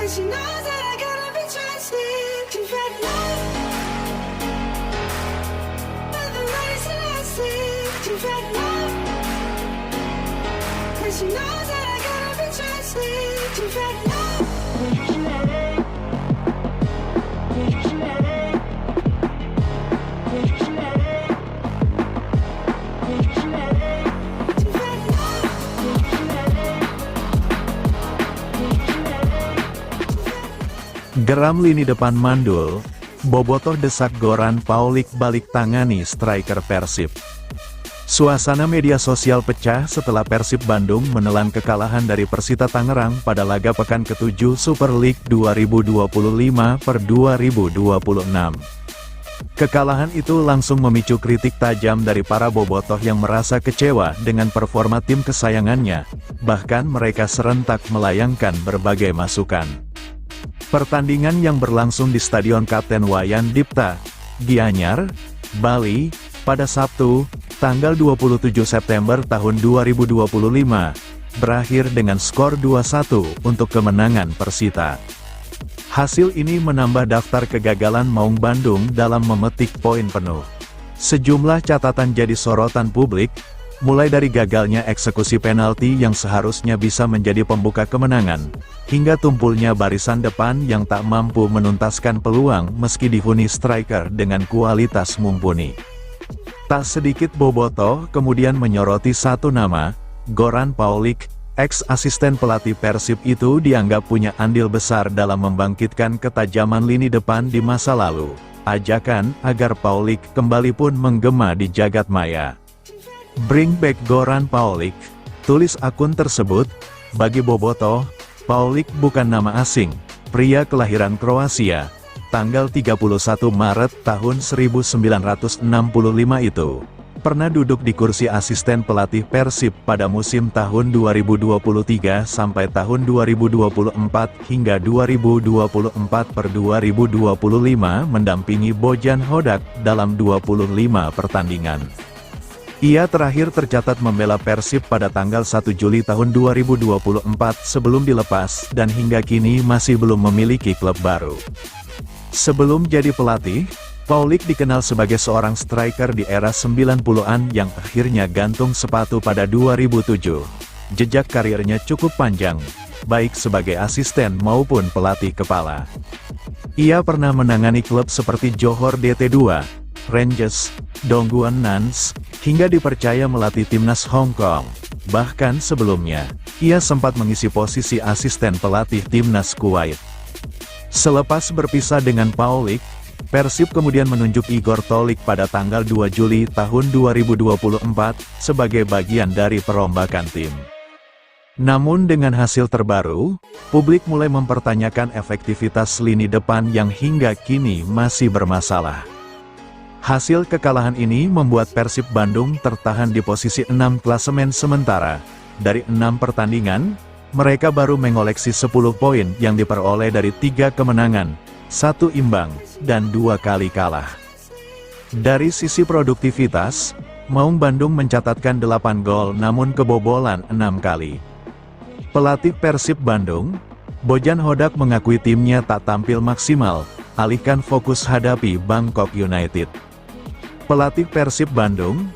she knows that I gotta be trusted. You've had love, but the race that I see. You've had love, and she knows that I gotta be trusted. You've had love. Geram lini depan mandul, Bobotoh desak Goran Paulik balik tangani striker Persib. Suasana media sosial pecah setelah Persib Bandung menelan kekalahan dari Persita Tangerang pada laga pekan ke-7 Super League 2025/2026. Kekalahan itu langsung memicu kritik tajam dari para bobotoh yang merasa kecewa dengan performa tim kesayangannya, bahkan mereka serentak melayangkan berbagai masukan. Pertandingan yang berlangsung di Stadion Kapten Wayan Dipta, Gianyar, Bali, pada Sabtu, tanggal 27 September tahun 2025, berakhir dengan skor 2-1 untuk kemenangan Persita. Hasil ini menambah daftar kegagalan Maung Bandung dalam memetik poin penuh. Sejumlah catatan jadi sorotan publik, mulai dari gagalnya eksekusi penalti yang seharusnya bisa menjadi pembuka kemenangan, hingga tumpulnya barisan depan yang tak mampu menuntaskan peluang meski dihuni striker dengan kualitas mumpuni. Tak sedikit bobotoh kemudian menyoroti satu nama, Goran Paulik, ex-asisten pelatih Persib itu dianggap punya andil besar dalam membangkitkan ketajaman lini depan di masa lalu. Ajakan agar Paulik kembali pun menggema di jagat maya. Bring back Goran Paulik, tulis akun tersebut. Bagi bobotoh, Paulik bukan nama asing. Pria kelahiran Kroasia, tanggal 31 Maret tahun 1965 itu pernah duduk di kursi asisten pelatih Persib pada musim tahun 2023 sampai tahun 2024 hingga 2024/2025 mendampingi Bojan Hodak dalam 25 pertandingan. Ia terakhir tercatat membela Persib pada tanggal 1 Juli tahun 2024 sebelum dilepas dan hingga kini masih belum memiliki klub baru. Sebelum jadi pelatih, Paulik dikenal sebagai seorang striker di era 90-an yang akhirnya gantung sepatu pada 2007. Jejak karirnya cukup panjang, baik sebagai asisten maupun pelatih kepala. Ia pernah menangani klub seperti Johor DT2, Rangers, Dongguan Nans, hingga dipercaya melatih timnas Hong Kong. Bahkan sebelumnya, ia sempat mengisi posisi asisten pelatih timnas Kuwait. Selepas berpisah dengan Paulik, Persib kemudian menunjuk Igor Tolik pada tanggal 2 Juli tahun 2024 sebagai bagian dari perombakan tim. Namun dengan hasil terbaru, publik mulai mempertanyakan efektivitas lini depan yang hingga kini masih bermasalah. Hasil kekalahan ini membuat Persib Bandung tertahan di posisi 6 klasemen sementara. Dari 6 pertandingan, mereka baru mengoleksi 10 poin yang diperoleh dari 3 kemenangan, 1 imbang, dan 2 kali kalah. Dari sisi produktivitas, Maung Bandung mencatatkan 8 gol namun kebobolan 6 kali. Pelatih Persib Bandung, Bojan Hodak mengakui timnya tak tampil maksimal, alihkan fokus hadapi Bangkok United. Pelatih Persib Bandung,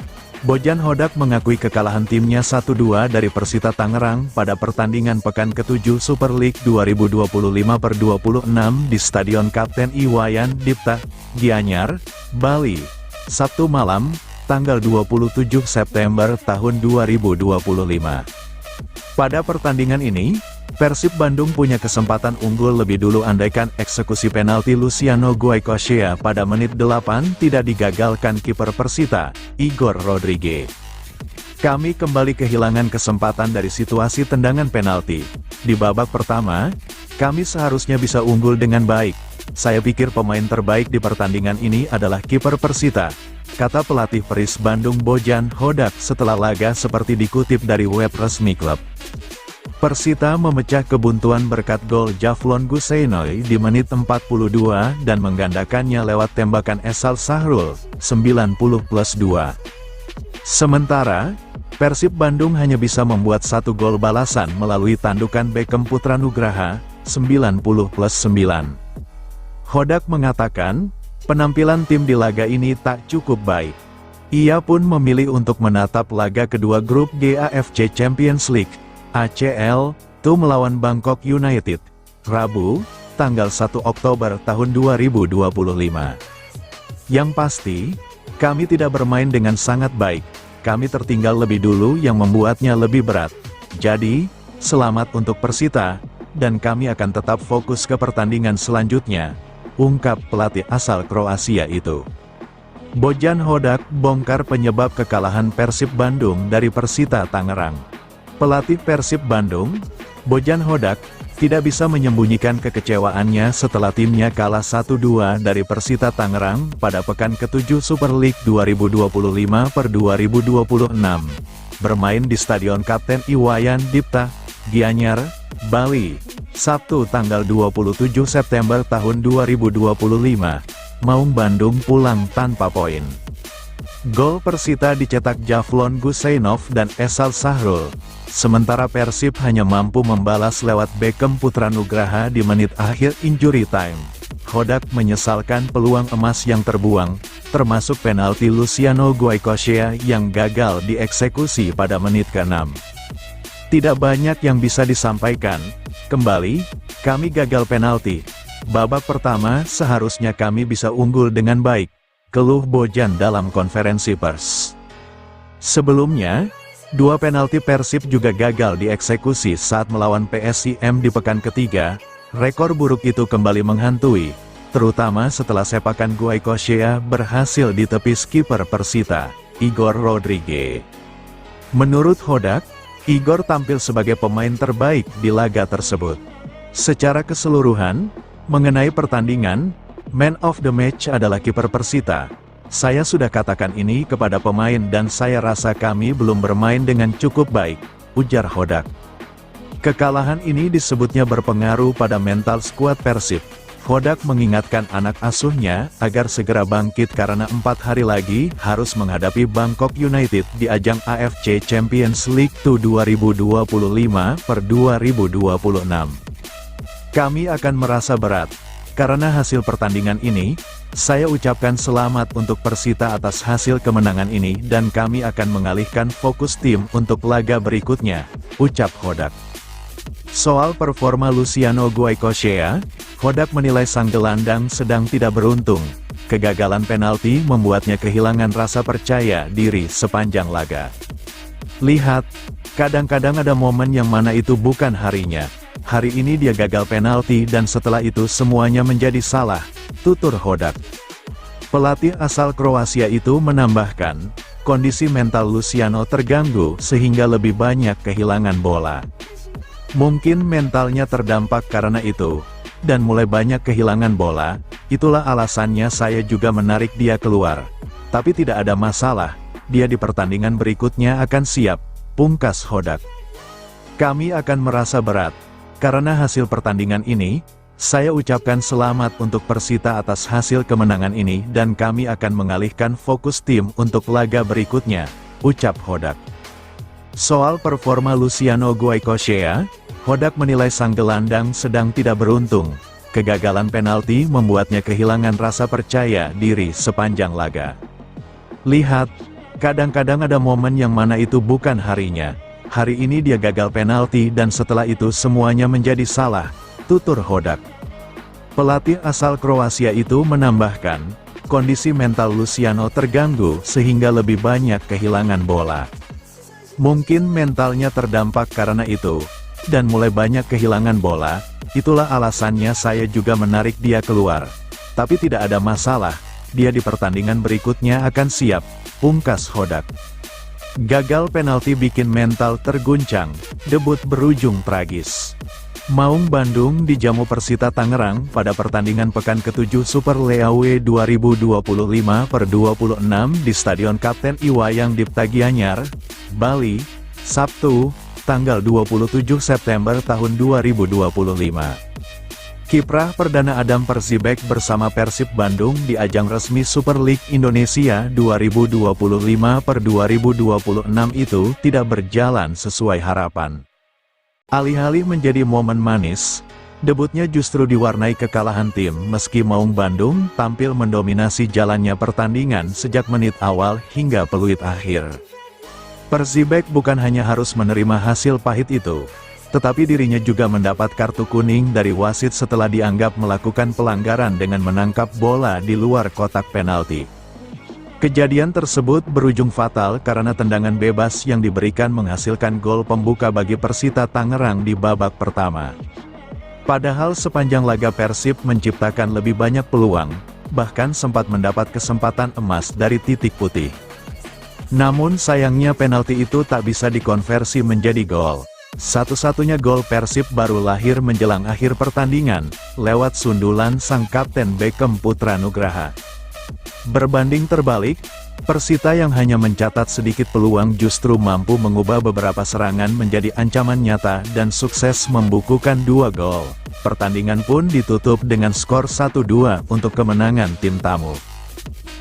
Bojan Hodak mengakui kekalahan timnya 1-2 dari Persita Tangerang pada pertandingan pekan ke-7 Super League 2025/2026 di Stadion Kapten Iwayan Dipta, Gianyar, Bali, Sabtu malam, tanggal 27 September tahun 2025. Pada pertandingan ini, Persib Bandung punya kesempatan unggul lebih dulu andaikan eksekusi penalti Luciano Goicoechea pada menit 8 tidak digagalkan kiper Persita, Igor Rodriguez. Kami kembali kehilangan kesempatan dari situasi tendangan penalti. Di babak pertama, kami seharusnya bisa unggul dengan baik. Saya pikir pemain terbaik di pertandingan ini adalah kiper Persita, kata pelatih Persib Bandung Bojan Hodak setelah laga seperti dikutip dari web resmi klub. Persita memecah kebuntuan berkat gol Javlon Guseinoy di menit 42 dan menggandakannya lewat tembakan Esal Sahrul, 90+2. Sementara, Persib Bandung hanya bisa membuat 1 gol balasan melalui tandukan Beckham Putra Nugraha, 90+9. Hodak mengatakan, penampilan tim di laga ini tak cukup baik. Ia pun memilih untuk menatap laga kedua grup G AFC Champions League, ACL, melawan Bangkok United, Rabu, tanggal 1 Oktober tahun 2025. Yang pasti, kami tidak bermain dengan sangat baik, kami tertinggal lebih dulu yang membuatnya lebih berat. Jadi, selamat untuk Persita, dan kami akan tetap fokus ke pertandingan selanjutnya, ungkap pelatih asal Kroasia itu. Bojan Hodak bongkar penyebab kekalahan Persib Bandung dari Persita Tangerang. Pelatih Persib Bandung, Bojan Hodak, tidak bisa menyembunyikan kekecewaannya setelah timnya kalah 1-2 dari Persita Tangerang pada pekan ke-7 Super League 2025/2026. Bermain di Stadion Kapten Iwayan Dipta, Gianyar, Bali, Sabtu tanggal 27 September tahun 2025. Maung Bandung pulang tanpa poin. Gol Persita dicetak Javlon Gusainov dan Esal Sahrul. Sementara Persib hanya mampu membalas lewat Beckham Putranugraha di menit akhir injury time. Hodak menyesalkan peluang emas yang terbuang, termasuk penalti Luciano Goicoechea yang gagal dieksekusi pada menit ke-6. Tidak banyak yang bisa disampaikan. Kembali, kami gagal penalti. Babak pertama seharusnya kami bisa unggul dengan baik, keluh Bojan dalam konferensi pers. Sebelumnya, 2 penalti Persib juga gagal dieksekusi saat melawan PSIM di pekan ketiga. Rekor buruk itu kembali menghantui, terutama setelah sepakan Goicoechea berhasil ditepis kiper Persita, Igor Rodriguez. Menurut Hodak, Igor tampil sebagai pemain terbaik di laga tersebut. Secara keseluruhan, mengenai pertandingan, man of the match adalah kiper Persita. Saya sudah katakan ini kepada pemain dan saya rasa kami belum bermain dengan cukup baik, ujar Hodak. Kekalahan ini disebutnya berpengaruh pada mental skuad Persib. Hodak mengingatkan anak asuhnya agar segera bangkit karena 4 hari lagi harus menghadapi Bangkok United di ajang AFC Champions League 2025/2026. Kami akan merasa berat. Karena hasil pertandingan ini, saya ucapkan selamat untuk Persita atas hasil kemenangan ini dan kami akan mengalihkan fokus tim untuk laga berikutnya, ucap Hodak. Soal performa Luciano Goicoechea, Hodak menilai sang gelandang sedang tidak beruntung. Kegagalan penalti membuatnya kehilangan rasa percaya diri sepanjang laga. Lihat, kadang-kadang ada momen yang mana itu bukan harinya. Hari ini dia gagal penalti dan setelah itu semuanya menjadi salah, tutur Hodak. Pelatih asal Kroasia itu menambahkan, kondisi mental Luciano terganggu sehingga lebih banyak kehilangan bola. Mungkin mentalnya terdampak karena itu, dan mulai banyak kehilangan bola, itulah alasannya saya juga menarik dia keluar. Tapi tidak ada masalah, dia di pertandingan berikutnya akan siap, pungkas Hodak. Kami akan merasa berat. Karena hasil pertandingan ini, saya ucapkan selamat untuk Persita atas hasil kemenangan ini dan kami akan mengalihkan fokus tim untuk laga berikutnya, ucap Hodak. Soal performa Luciano Goicoechea, Hodak menilai sang gelandang sedang tidak beruntung. Kegagalan penalti membuatnya kehilangan rasa percaya diri sepanjang laga. Lihat, kadang-kadang ada momen yang mana itu bukan harinya. Hari ini dia gagal penalti dan setelah itu semuanya menjadi salah, tutur Hodak. Pelatih asal Kroasia itu menambahkan, kondisi mental Luciano terganggu sehingga lebih banyak kehilangan bola. Mungkin mentalnya terdampak karena itu, dan mulai banyak kehilangan bola, itulah alasannya saya juga menarik dia keluar. Tapi tidak ada masalah, dia di pertandingan berikutnya akan siap, pungkas Hodak. Gagal penalti bikin mental terguncang, debut berujung tragis. Maung Bandung dijamu Persita Tangerang pada pertandingan pekan ke-7 Super League 2025/2026 di Stadion Kapten Iwayan Dipta Gianyar, Bali, Sabtu, tanggal 27 September tahun 2025. Kiprah perdana Adam Persibek bersama Persib Bandung di ajang resmi Super League Indonesia 2025/2026 itu tidak berjalan sesuai harapan. Alih-alih menjadi momen manis, Debutnya justru diwarnai kekalahan tim meski Maung Bandung tampil mendominasi jalannya pertandingan sejak menit awal hingga peluit akhir. Persibek bukan hanya harus menerima hasil pahit itu, tetapi dirinya juga mendapat kartu kuning dari wasit setelah dianggap melakukan pelanggaran dengan menangkap bola di luar kotak penalti. Kejadian tersebut berujung fatal karena tendangan bebas yang diberikan menghasilkan gol pembuka bagi Persita Tangerang di babak pertama. Padahal sepanjang laga Persib menciptakan lebih banyak peluang, bahkan sempat mendapat kesempatan emas dari Titik Putih. Namun sayangnya penalti itu tak bisa dikonversi menjadi gol. Satu-satunya gol Persib baru lahir menjelang akhir pertandingan, lewat sundulan sang Kapten Beckham Putra Nugraha. Berbanding terbalik, Persita yang hanya mencatat sedikit peluang justru mampu mengubah beberapa serangan menjadi ancaman nyata dan sukses membukukan 2 gol. Pertandingan pun ditutup dengan skor 1-2 untuk kemenangan tim tamu.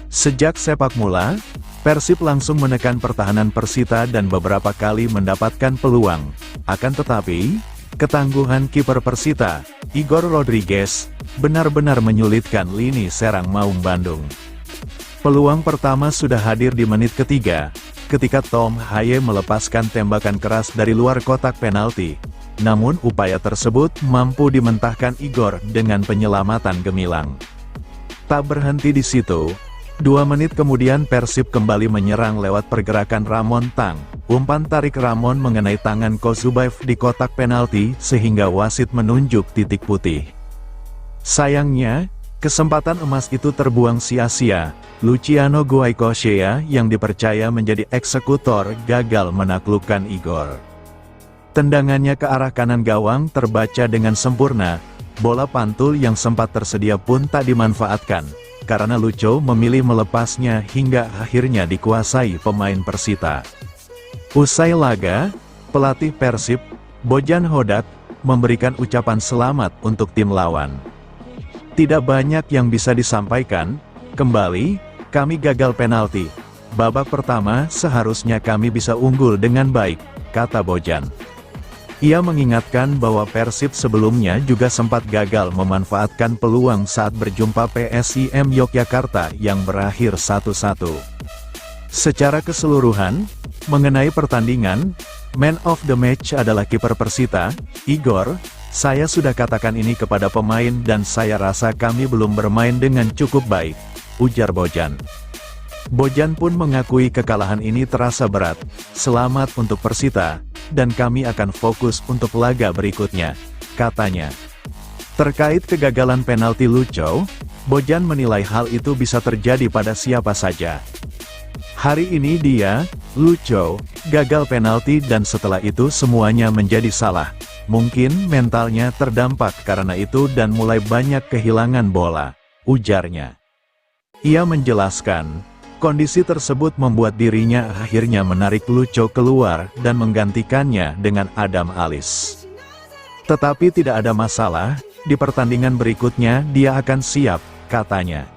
Sejak sepak mula, Persib langsung menekan pertahanan Persita dan beberapa kali mendapatkan peluang. Akan tetapi, ketangguhan kiper Persita, Igor Rodriguez, benar-benar menyulitkan lini serang Maung Bandung. Peluang pertama sudah hadir di menit ketiga, ketika Tom Haye melepaskan tembakan keras dari luar kotak penalti. Namun upaya tersebut mampu dimentahkan Igor dengan penyelamatan gemilang. Tak berhenti di situ, 2 menit kemudian Persib kembali menyerang lewat pergerakan Ramon Tang. Umpan tarik Ramon mengenai tangan Kozubaev di kotak penalti sehingga wasit menunjuk titik putih. Sayangnya, kesempatan emas itu terbuang sia-sia. Luciano Guaicochea yang dipercaya menjadi eksekutor gagal menaklukkan Igor. Tendangannya ke arah kanan gawang terbaca dengan sempurna, bola pantul yang sempat tersedia pun tak dimanfaatkan, karena Lucho memilih melepasnya hingga akhirnya dikuasai pemain Persita. Usai laga, pelatih Persib, Bojan Hodak, memberikan ucapan selamat untuk tim lawan. Tidak banyak yang bisa disampaikan, kembali, kami gagal penalti. Babak pertama seharusnya kami bisa unggul dengan baik, kata Bojan. Ia mengingatkan bahwa Persib sebelumnya juga sempat gagal memanfaatkan peluang saat berjumpa PSIM Yogyakarta yang berakhir 1-1. Secara keseluruhan, mengenai pertandingan, man of the match adalah kiper Persita, Igor. Saya sudah katakan ini kepada pemain dan saya rasa kami belum bermain dengan cukup baik, ujar Bojan. Bojan pun mengakui kekalahan ini terasa berat. Selamat untuk Persita, dan kami akan fokus untuk laga berikutnya, katanya. Terkait kegagalan penalti Lucho, Bojan menilai hal itu bisa terjadi pada siapa saja. Hari ini dia, Lucho, gagal penalti dan setelah itu semuanya menjadi salah. Mungkin mentalnya terdampak karena itu dan mulai banyak kehilangan bola, ujarnya. Ia menjelaskan, kondisi tersebut membuat dirinya akhirnya menarik Lucho keluar dan menggantikannya dengan Adam Alis. Tetapi tidak ada masalah, di pertandingan berikutnya dia akan siap, katanya.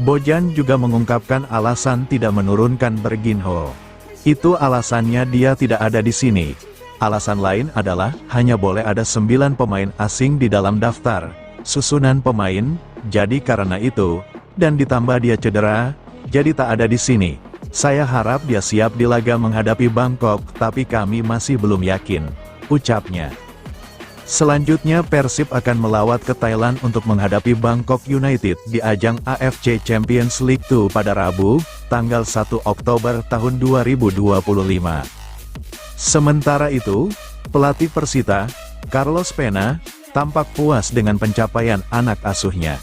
Bojan juga mengungkapkan alasan tidak menurunkan Berginho. Itu alasannya dia tidak ada di sini. Alasan lain adalah, hanya boleh ada 9 pemain asing di dalam daftar susunan pemain, jadi karena itu, dan ditambah dia cedera, jadi tak ada di sini. Saya harap dia siap di laga menghadapi Bangkok, tapi kami masih belum yakin, ucapnya. Selanjutnya Persib akan melawat ke Thailand untuk menghadapi Bangkok United di ajang AFC Champions League 2 pada Rabu, tanggal 1 Oktober tahun 2025. Sementara itu, pelatih Persita, Carlos Pena, tampak puas dengan pencapaian anak asuhnya.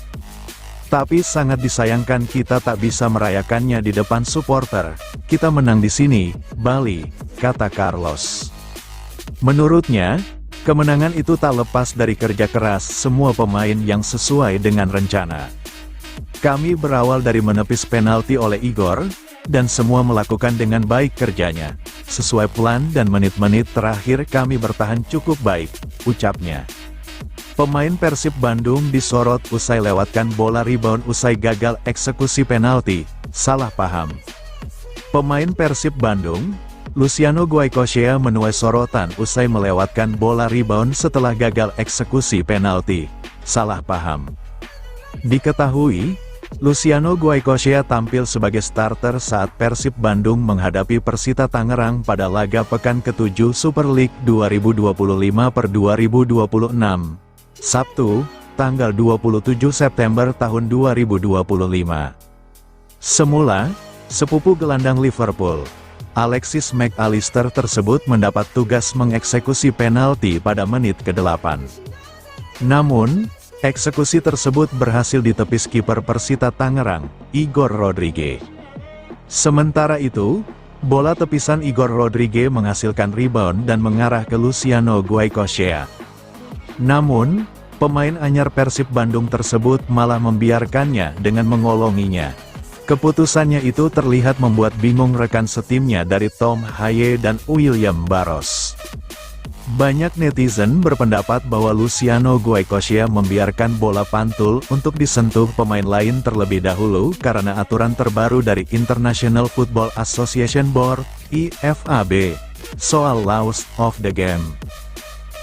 Tapi sangat disayangkan kita tak bisa merayakannya di depan supporter. Kita menang di sini, Bali, kata Carlos. Menurutnya, kemenangan itu tak lepas dari kerja keras semua pemain yang sesuai dengan rencana. Kami berawal dari menepis penalti oleh Igor, dan semua melakukan dengan baik kerjanya. Sesuai plan dan menit-menit terakhir kami bertahan cukup baik, ucapnya. Pemain Persib Bandung disorot usai lewatkan bola rebound usai gagal eksekusi penalti, salah paham. Pemain Persib Bandung, Luciano Goycochea menuai sorotan usai melewatkan bola rebound setelah gagal eksekusi penalti. Salah paham. Diketahui, Luciano Goycochea tampil sebagai starter saat Persib Bandung menghadapi Persita Tangerang pada laga pekan ke-7 Super League 2025/2026, Sabtu, tanggal 27 September tahun 2025. Semula, sepupu gelandang Liverpool, Alexis Mac Allister tersebut mendapat tugas mengeksekusi penalti pada menit ke-8. Namun, eksekusi tersebut berhasil ditepis kiper Persita Tangerang, Igor Rodriguez. Sementara itu, bola tepisan Igor Rodriguez menghasilkan rebound dan mengarah ke Luciano Goycochea. Namun, pemain anyar Persib Bandung tersebut malah membiarkannya dengan mengolonginya. Keputusannya itu terlihat membuat bingung rekan setimnya dari Tom Haye dan William Barros. Banyak netizen berpendapat bahwa Luciano Goycochea membiarkan bola pantul untuk disentuh pemain lain terlebih dahulu karena aturan terbaru dari International Football Association Board, IFAB, soal laws of the game.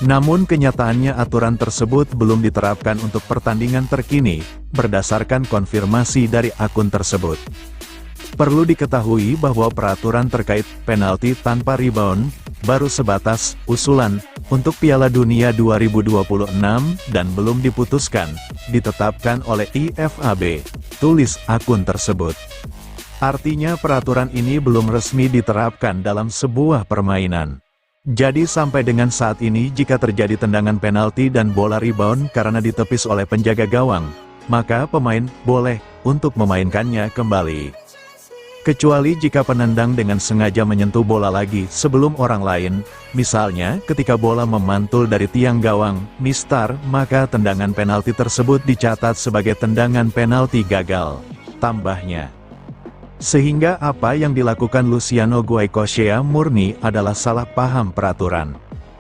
Namun kenyataannya aturan tersebut belum diterapkan untuk pertandingan terkini, berdasarkan konfirmasi dari akun tersebut. Perlu diketahui bahwa peraturan terkait penalti tanpa rebound, baru sebatas usulan untuk Piala Dunia 2026 dan belum diputuskan, ditetapkan oleh IFAB, tulis akun tersebut. Artinya peraturan ini belum resmi diterapkan dalam sebuah permainan. Jadi sampai dengan saat ini jika terjadi tendangan penalti dan bola rebound karena ditepis oleh penjaga gawang, maka pemain boleh untuk memainkannya kembali. Kecuali jika penendang dengan sengaja menyentuh bola lagi sebelum orang lain, misalnya ketika bola memantul dari tiang gawang, mistar, maka tendangan penalti tersebut dicatat sebagai tendangan penalti gagal, tambahnya. Sehingga apa yang dilakukan Luciano Goycochea murni adalah salah paham peraturan.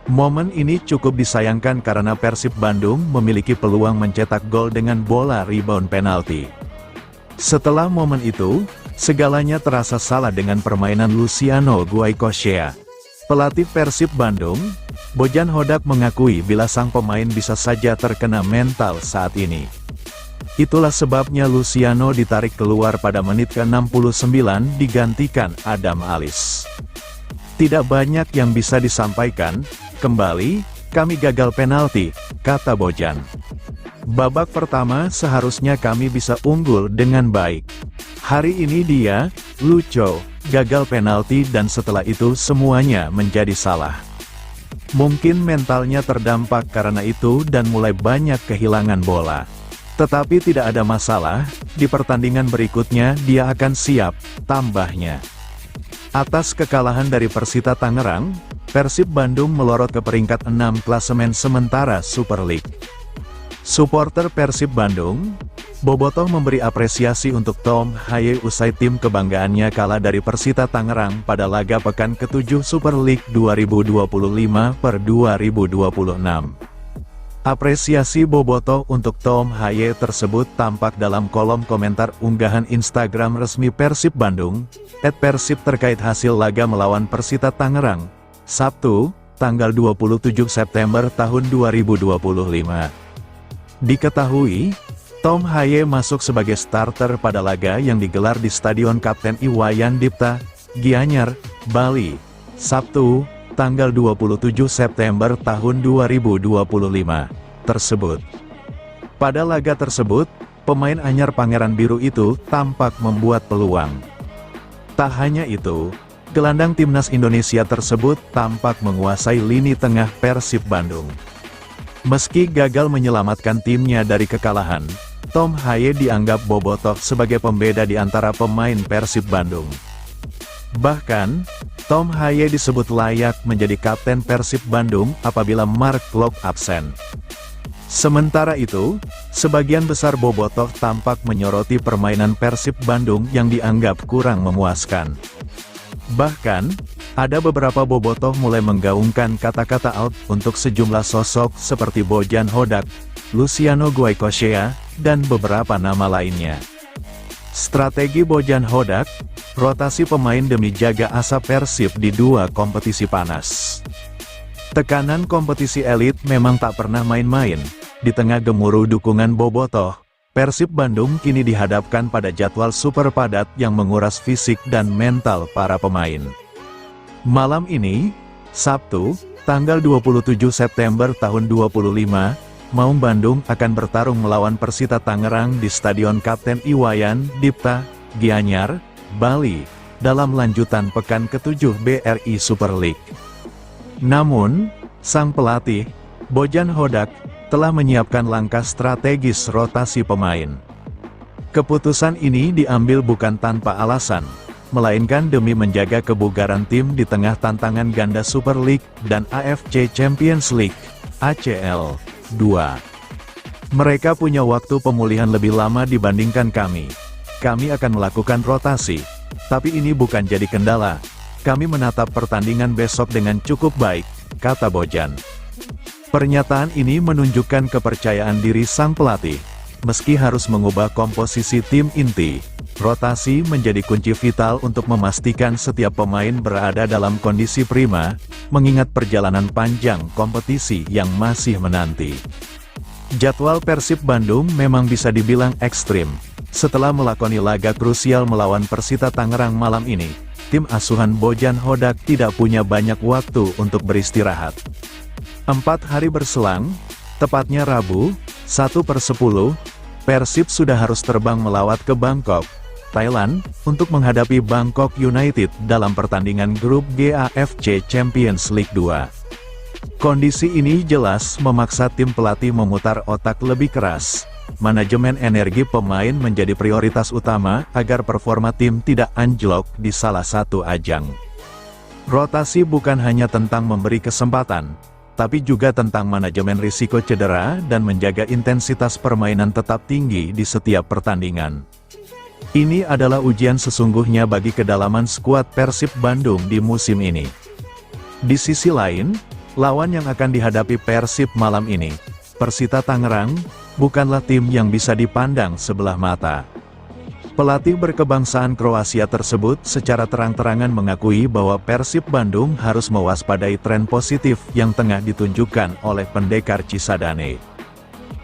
Momen ini cukup disayangkan karena Persib Bandung memiliki peluang mencetak gol dengan bola rebound penalti. Setelah momen itu, segalanya terasa salah dengan permainan Luciano Goycochea. Pelatih Persib Bandung, Bojan Hodak mengakui bila sang pemain bisa saja terkena mental saat ini. Itulah sebabnya Luciano ditarik keluar pada menit ke-69 digantikan Adam Alis. Tidak banyak yang bisa disampaikan, kembali, kami gagal penalti, kata Bojan. Babak pertama seharusnya kami bisa unggul dengan baik. Hari ini dia, Lucho, gagal penalti dan setelah itu semuanya menjadi salah. Mungkin mentalnya terdampak karena itu dan mulai banyak kehilangan bola. Tetapi tidak ada masalah, di pertandingan berikutnya dia akan siap, tambahnya. Atas kekalahan dari Persita Tangerang, Persib Bandung melorot ke peringkat 6 klasemen sementara Super League. Suporter Persib Bandung, bobotoh memberi apresiasi untuk Tom Haye usai tim kebanggaannya kalah dari Persita Tangerang pada laga pekan ke-7 Super League 2025/2026. Apresiasi bobotoh untuk Tom Haye tersebut tampak dalam kolom komentar unggahan Instagram resmi Persib Bandung, @persib terkait hasil laga melawan Persita Tangerang, Sabtu, tanggal 27 September tahun 2025. Diketahui, Tom Haye masuk sebagai starter pada laga yang digelar di Stadion Kapten Iwayan Dipta, Gianyar, Bali, Sabtu, tanggal 27 September tahun 2025, tersebut. Pada laga tersebut, pemain anyar Pangeran Biru itu tampak membuat peluang. Tak hanya itu, gelandang timnas Indonesia tersebut tampak menguasai lini tengah Persib Bandung. Meski gagal menyelamatkan timnya dari kekalahan, Tom Haye dianggap bobotoh sebagai pembeda di antara pemain Persib Bandung. Bahkan, Tom Haye disebut layak menjadi kapten Persib Bandung apabila Mark Klok absen. Sementara itu, sebagian besar bobotoh tampak menyoroti permainan Persib Bandung yang dianggap kurang memuaskan. Bahkan, ada beberapa bobotoh mulai menggaungkan kata-kata out untuk sejumlah sosok seperti Bojan Hodak, Luciano Goycochea, dan beberapa nama lainnya. Strategi Bojan Hodak, rotasi pemain demi jaga asa Persib di dua kompetisi panas. Tekanan kompetisi elit memang tak pernah main-main. Di tengah gemuruh dukungan bobotoh, Persib Bandung kini dihadapkan pada jadwal super padat yang menguras fisik dan mental para pemain. Malam ini, Sabtu, tanggal 27 September tahun 2025, Maung Bandung akan bertarung melawan Persita Tangerang di Stadion Kapten Iwayan Dipta, Gianyar, Bali, dalam lanjutan pekan ke-7 BRI Super League. Namun, sang pelatih, Bojan Hodak, telah menyiapkan langkah strategis rotasi pemain. Keputusan ini diambil bukan tanpa alasan, melainkan demi menjaga kebugaran tim di tengah tantangan ganda Super League dan AFC Champions League, ACL, 2. Mereka punya waktu pemulihan lebih lama dibandingkan kami. Kami akan melakukan rotasi, tapi ini bukan jadi kendala. Kami menatap pertandingan besok dengan cukup baik, kata Bojan. Pernyataan ini menunjukkan kepercayaan diri sang pelatih. Meski harus mengubah komposisi tim inti, rotasi menjadi kunci vital untuk memastikan setiap pemain berada dalam kondisi prima, mengingat perjalanan panjang kompetisi yang masih menanti. Jadwal Persib Bandung memang bisa dibilang ekstrim. Setelah melakoni laga krusial melawan Persita Tangerang malam ini, tim asuhan Bojan Hodak tidak punya banyak waktu untuk beristirahat. 4 hari berselang, tepatnya Rabu, 1/10, Persib sudah harus terbang melawat ke Bangkok, Thailand, untuk menghadapi Bangkok United dalam pertandingan grup G AFC Champions League 2. Kondisi ini jelas memaksa tim pelatih memutar otak lebih keras. Manajemen energi pemain menjadi prioritas utama agar performa tim tidak anjlok di salah satu ajang. Rotasi bukan hanya tentang memberi kesempatan, tapi juga tentang manajemen risiko cedera dan menjaga intensitas permainan tetap tinggi di setiap pertandingan. Ini adalah ujian sesungguhnya bagi kedalaman skuad Persib Bandung di musim ini. Di sisi lain, lawan yang akan dihadapi Persib malam ini, Persita Tangerang, bukanlah tim yang bisa dipandang sebelah mata. Pelatih berkebangsaan Kroasia tersebut secara terang-terangan mengakui bahwa Persib Bandung harus mewaspadai tren positif yang tengah ditunjukkan oleh pendekar Cisadane.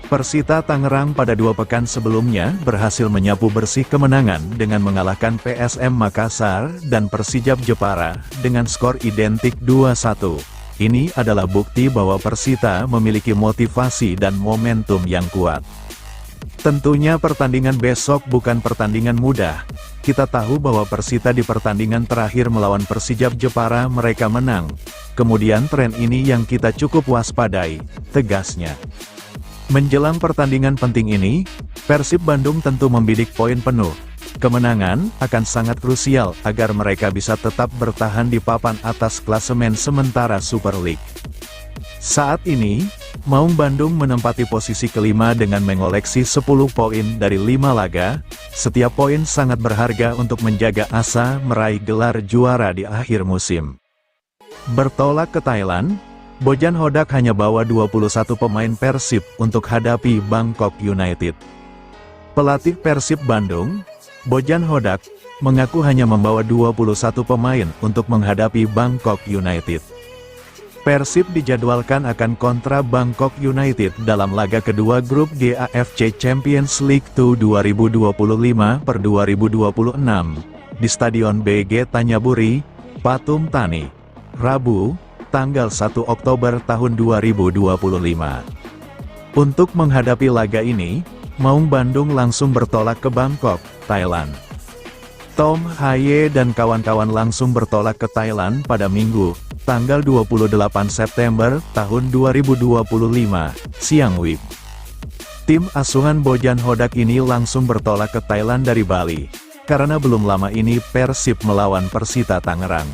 Persita Tangerang pada 2 pekan sebelumnya berhasil menyapu bersih kemenangan dengan mengalahkan PSM Makassar dan Persijap Jepara dengan skor identik 2-1. Ini adalah bukti bahwa Persita memiliki motivasi dan momentum yang kuat. Tentunya pertandingan besok bukan pertandingan mudah. Kita tahu bahwa Persita di pertandingan terakhir melawan Persijap Jepara mereka menang. Kemudian tren ini yang kita cukup waspadai, tegasnya. Menjelang pertandingan penting ini, Persib Bandung tentu membidik poin penuh. Kemenangan akan sangat krusial agar mereka bisa tetap bertahan di papan atas klasemen sementara Super League. Saat ini, Maung Bandung menempati posisi kelima dengan mengoleksi 10 poin dari 5 laga. Setiap poin sangat berharga untuk menjaga asa meraih gelar juara di akhir musim. Bertolak ke Thailand, Bojan Hodak hanya bawa 21 pemain Persib untuk hadapi Bangkok United. Pelatih Persib Bandung, Bojan Hodak, mengaku hanya membawa 21 pemain untuk menghadapi Bangkok United. Persib dijadwalkan akan kontra Bangkok United dalam laga kedua grup G AFC Champions League 2 2025/2026 di Stadion BG Tanyaburi, Patum Thani, Rabu, tanggal 1 Oktober tahun 2025. Untuk menghadapi laga ini, Maung Bandung langsung bertolak ke Bangkok, Thailand. Tom Haye dan kawan-kawan langsung bertolak ke Thailand pada Minggu, tanggal 28 September tahun 2025, siang WIB. Tim asuhan Bojan Hodak ini langsung bertolak ke Thailand dari Bali, karena belum lama ini Persib melawan Persita Tangerang.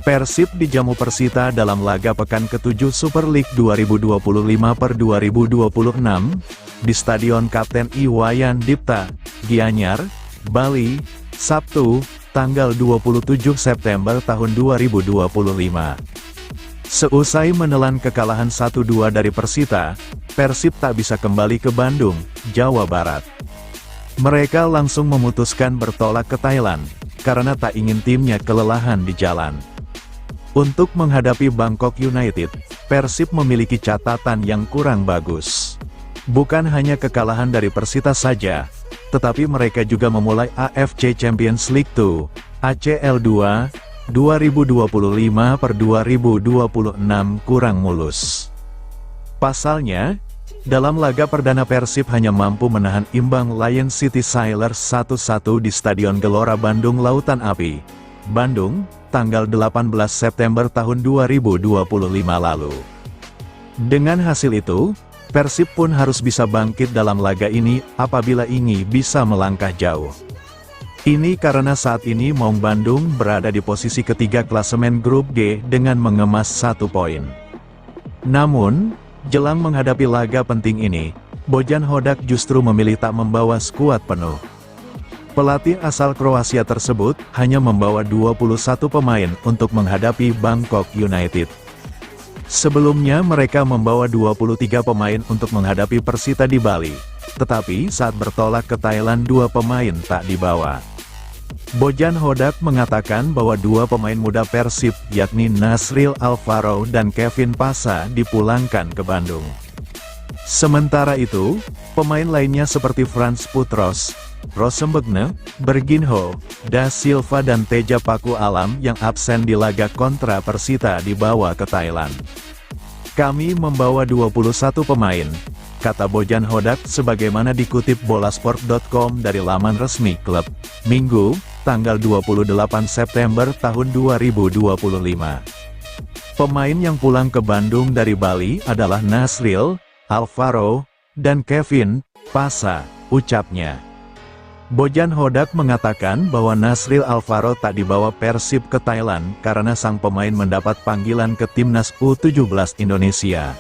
Persib dijamu Persita dalam laga pekan ke-7 Super League 2025/2026 di Stadion Kapten Iwayan Dipta, Gianyar, Bali, Sabtu, tanggal 27 September tahun 2025. Seusai menelan kekalahan 1-2 dari Persita, Persib tak bisa kembali ke Bandung, Jawa Barat. Mereka langsung memutuskan bertolak ke Thailand. karena tak ingin timnya kelelahan di jalan. Untuk menghadapi Bangkok United, Persib memiliki catatan yang kurang bagus. Bukan hanya kekalahan dari Persita saja, tetapi mereka juga memulai AFC Champions League 2, ACL 2, 2025/2026 kurang mulus. Pasalnya, dalam laga perdana Persib hanya mampu menahan imbang Lion City Sailors 1-1 di Stadion Gelora Bandung Lautan Api, Bandung, tanggal 18 September tahun 2025 lalu. Dengan hasil itu, Persib pun harus bisa bangkit dalam laga ini apabila ingin bisa melangkah jauh. Ini karena saat ini Maung Bandung berada di posisi ketiga klasemen grup G dengan mengemas 1 poin. Namun, jelang menghadapi laga penting ini, Bojan Hodak justru memilih tak membawa skuad penuh. Pelatih asal Kroasia tersebut hanya membawa 21 pemain untuk menghadapi Bangkok United. Sebelumnya mereka membawa 23 pemain untuk menghadapi Persita di Bali, tetapi saat bertolak ke Thailand 2 pemain tak dibawa. Bojan Hodak mengatakan bahwa 2 pemain muda Persib yakni Nasril Alvaro dan Kevin Pasa dipulangkan ke Bandung. Sementara itu, pemain lainnya seperti Frans Putros, Rosembegne, Berginho, Da Silva dan Teja Paku Alam yang absen di laga kontra Persita dibawa ke Thailand. Kami membawa 21 pemain, kata Bojan Hodak sebagaimana dikutip bolasport.com dari laman resmi klub, Minggu, tanggal 28 September tahun 2025. Pemain yang pulang ke Bandung dari Bali adalah Nasril, Alvaro, dan Kevin Pasa, ucapnya. Bojan Hodak mengatakan bahwa Nasril Alvaro tak dibawa Persib ke Thailand karena sang pemain mendapat panggilan ke Timnas U17 Indonesia.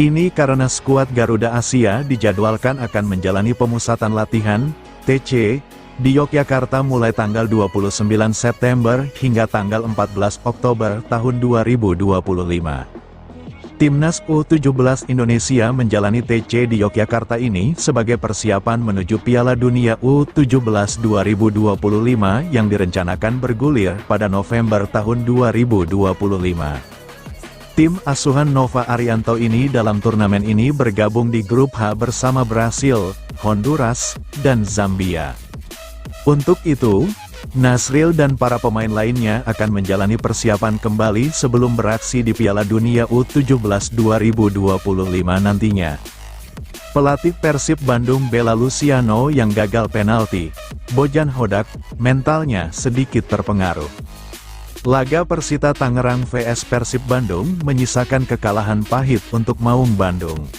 Ini karena skuad Garuda Asia dijadwalkan akan menjalani pemusatan latihan, TC, di Yogyakarta mulai tanggal 29 September hingga tanggal 14 Oktober tahun 2025. Timnas U17 Indonesia menjalani TC di Yogyakarta ini sebagai persiapan menuju Piala Dunia U17 2025 yang direncanakan bergulir pada November tahun 2025. Tim asuhan Nova Arianto ini dalam turnamen ini bergabung di grup H bersama Brasil, Honduras, dan Zambia. Untuk itu, Nasril dan para pemain lainnya akan menjalani persiapan kembali sebelum beraksi di Piala Dunia U17 2025 nantinya. Pelatih Persib Bandung Bela Luciano yang gagal penalti, Bojan Hodak, mentalnya sedikit terpengaruh. Laga Persita Tangerang vs Persib Bandung menyisakan kekalahan pahit untuk Maung Bandung.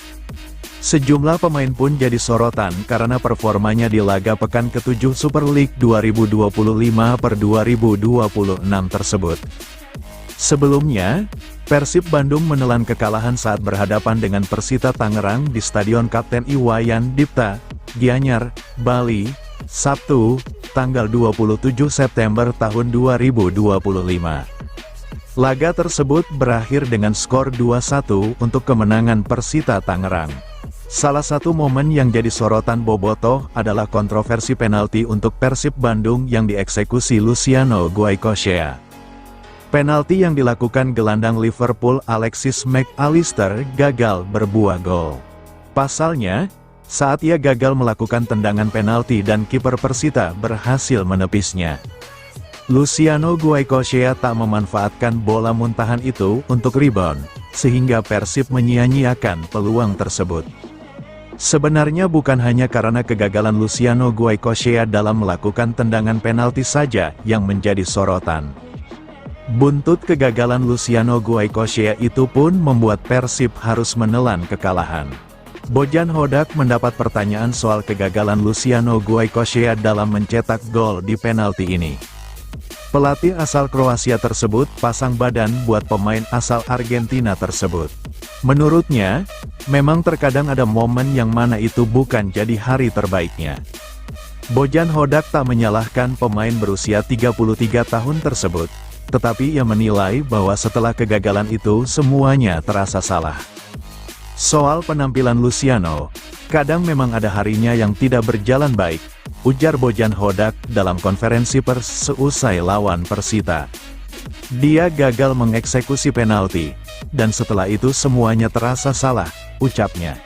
Sejumlah pemain pun jadi sorotan karena performanya di laga pekan ke-7 Super League 2025/2026 tersebut. Sebelumnya, Persib Bandung menelan kekalahan saat berhadapan dengan Persita Tangerang di Stadion Kapten Iwayan Dipta, Gianyar, Bali, Sabtu, tanggal 27 September tahun 2025. Laga tersebut berakhir dengan skor 2-1 untuk kemenangan Persita Tangerang. Salah satu momen yang jadi sorotan bobotoh adalah kontroversi penalti untuk Persib Bandung yang dieksekusi Luciano Goicoechea. Penalti yang dilakukan gelandang Liverpool Alexis Mac Allister gagal berbuah gol. Pasalnya, saat ia gagal melakukan tendangan penalti dan kiper Persita berhasil menepisnya. Luciano Goicoechea tak memanfaatkan bola muntahan itu untuk rebound, sehingga Persib menyia-nyiakan peluang tersebut. Sebenarnya bukan hanya karena kegagalan Luciano Goicoechea dalam melakukan tendangan penalti saja yang menjadi sorotan. Buntut kegagalan Luciano Goicoechea itu pun membuat Persib harus menelan kekalahan. Bojan Hodak mendapat pertanyaan soal kegagalan Luciano Goicoechea dalam mencetak gol di penalti ini. Pelatih asal Kroasia tersebut pasang badan buat pemain asal Argentina tersebut. Menurutnya, memang terkadang ada momen yang mana itu bukan jadi hari terbaiknya. Bojan Hodak tak menyalahkan pemain berusia 33 tahun tersebut, tetapi ia menilai bahwa setelah kegagalan itu semuanya terasa salah. Soal penampilan Luciano, kadang memang ada harinya yang tidak berjalan baik, ujar Bojan Hodak dalam konferensi pers seusai lawan Persita. Dia gagal mengeksekusi penalti, dan setelah itu semuanya terasa salah, ucapnya.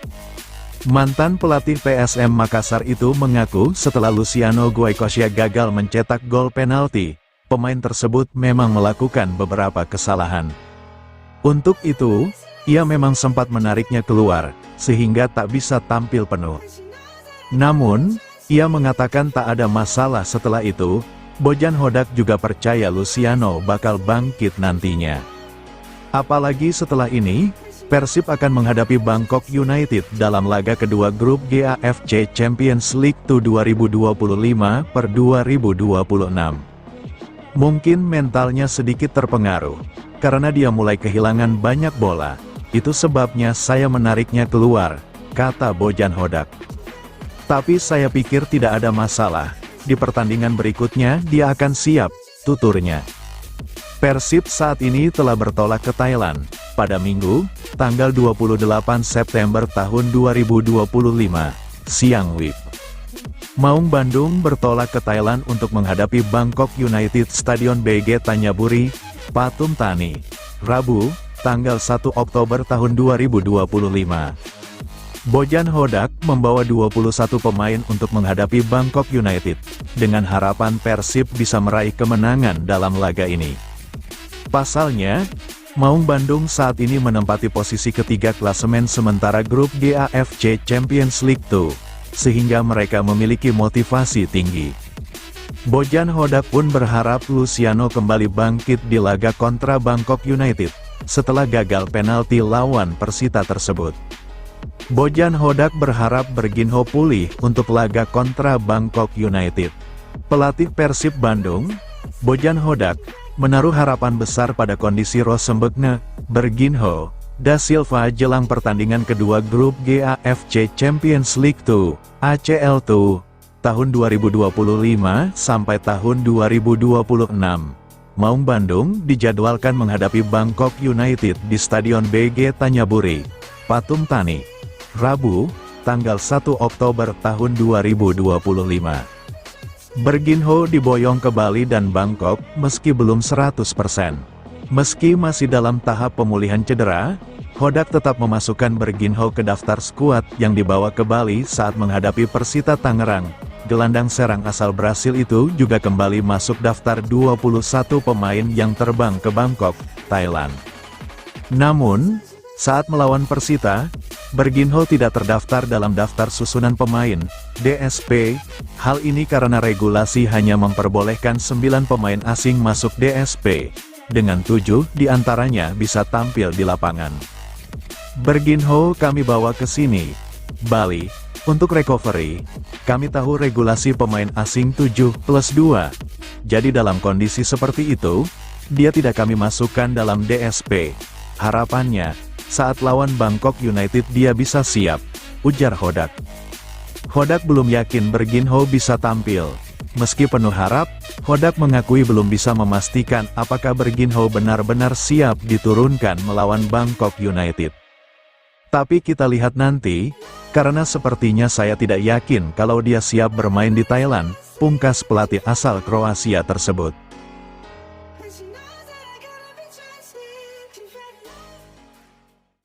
Mantan pelatih PSM Makassar itu mengaku setelah Luciano Goycochea gagal mencetak gol penalti, pemain tersebut memang melakukan beberapa kesalahan. Untuk itu, ia memang sempat menariknya keluar, sehingga tak bisa tampil penuh. Namun, ia mengatakan tak ada masalah setelah itu. Bojan Hodak juga percaya Luciano bakal bangkit nantinya. Apalagi setelah ini, Persib akan menghadapi Bangkok United dalam laga kedua grup GAFC Champions League 2025/2026. Mungkin mentalnya sedikit terpengaruh, karena dia mulai kehilangan banyak bola. Itu sebabnya saya menariknya keluar, kata Bojan Hodak. Tapi saya pikir tidak ada masalah, di pertandingan berikutnya dia akan siap, tuturnya. Persib saat ini telah bertolak ke Thailand, pada Minggu, tanggal 28 September tahun 2025, siang WIB. Maung Bandung bertolak ke Thailand untuk menghadapi Bangkok United Stadion BG Tanyaburi, Pathum Thani, Rabu, tanggal 1 Oktober tahun 2025. Bojan Hodak membawa 21 pemain untuk menghadapi Bangkok United, dengan harapan Persib bisa meraih kemenangan dalam laga ini. Pasalnya, Maung Bandung saat ini menempati posisi ketiga klasemen sementara grup GAFC Champions League 2, sehingga mereka memiliki motivasi tinggi. Bojan Hodak pun berharap Luciano kembali bangkit di laga kontra Bangkok United, setelah gagal penalti lawan Persita tersebut. Bojan Hodak berharap Berginho pulih untuk laga kontra Bangkok United. Pelatih Persib Bandung, Bojan Hodak, menaruh harapan besar pada kondisi Rosenberg, Berginho, da Silva jelang pertandingan kedua grup GAFC Champions League 2, ACL2, tahun 2025 sampai tahun 2026. Maung Bandung dijadwalkan menghadapi Bangkok United di Stadion BG Tanyaburi, Pathum Thani, Rabu, tanggal 1 Oktober tahun 2025. Berginho diboyong ke Bali dan Bangkok meski belum 100%. Meski masih dalam tahap pemulihan cedera, Hodak tetap memasukkan Berginho ke daftar skuad yang dibawa ke Bali saat menghadapi Persita Tangerang. Gelandang serang asal Brasil itu juga kembali masuk daftar 21 pemain yang terbang ke Bangkok, Thailand. Namun, saat melawan Persita, Berginho tidak terdaftar dalam daftar susunan pemain, DSP. Hal ini karena regulasi hanya memperbolehkan 9 pemain asing masuk DSP, dengan 7 diantaranya bisa tampil di lapangan. Berginho kami bawa ke sini, Bali, untuk recovery. Kami tahu regulasi pemain asing 7+2. Jadi dalam kondisi seperti itu, dia tidak kami masukkan dalam DSP. Harapannya, saat lawan Bangkok United dia bisa siap, ujar Hodak. Hodak belum yakin Berginho bisa tampil. Meski penuh harap, Hodak mengakui belum bisa memastikan apakah Berginho benar-benar siap diturunkan melawan Bangkok United. Tapi kita lihat nanti, karena sepertinya saya tidak yakin kalau dia siap bermain di Thailand, pungkas pelatih asal Kroasia tersebut.